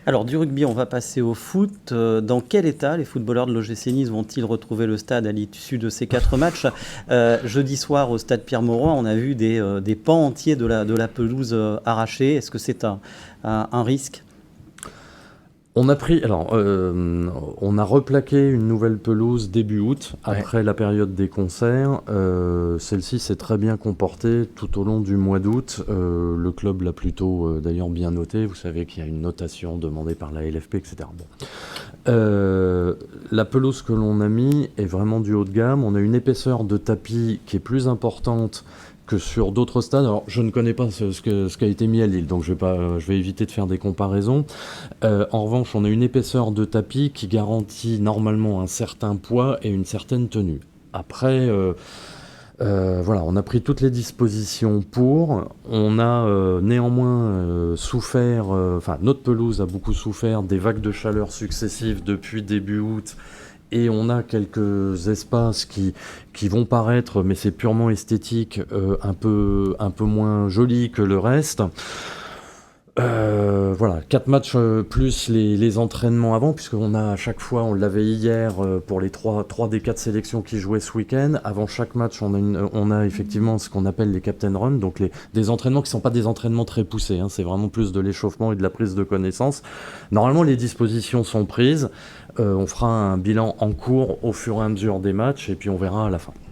Alors du rugby, on va passer au foot. Dans quel état les footballeurs de l'OGC Nice vont-ils retrouver le stade à l'issue de ces 4 matchs? Jeudi soir au stade Pierre-Mauroy, on a vu des pans entiers de la pelouse arrachés. Est-ce que c'est un risque? On a replaqué une nouvelle pelouse début août, Ouais. après la période des concerts. Celle-ci s'est très bien comportée tout au long du mois d'août. Le club l'a plutôt d'ailleurs bien noté. Vous savez qu'il y a une notation demandée par la LFP, etc. Bon. La pelouse que l'on a mis est vraiment du haut de gamme. On a une épaisseur de tapis qui est plus importante que sur d'autres stades. Alors, je ne connais pas ce qui a été mis à Lille, donc je vais éviter de faire des comparaisons. En revanche, on a une épaisseur de tapis qui garantit normalement un certain poids et une certaine tenue. Après, voilà, on a pris toutes les dispositions pour. On a néanmoins souffert, enfin notre pelouse a beaucoup souffert des vagues de chaleur successives depuis début août. Et on a quelques espaces qui vont paraître, mais c'est purement esthétique, un peu moins jolis que le reste. Voilà, 4 matchs plus les entraînements avant, puisqu'on a à chaque fois, on l'avait hier pour les 3 des 4 sélections qui jouaient ce week-end. Avant chaque match, on a effectivement ce qu'on appelle les Captain Run, donc des entraînements qui ne sont pas des entraînements très poussés, hein, c'est vraiment plus de l'échauffement et de la prise de connaissance. Normalement, les dispositions sont prises. On fera un bilan en cours au fur et à mesure des matchs, et puis on verra à la fin.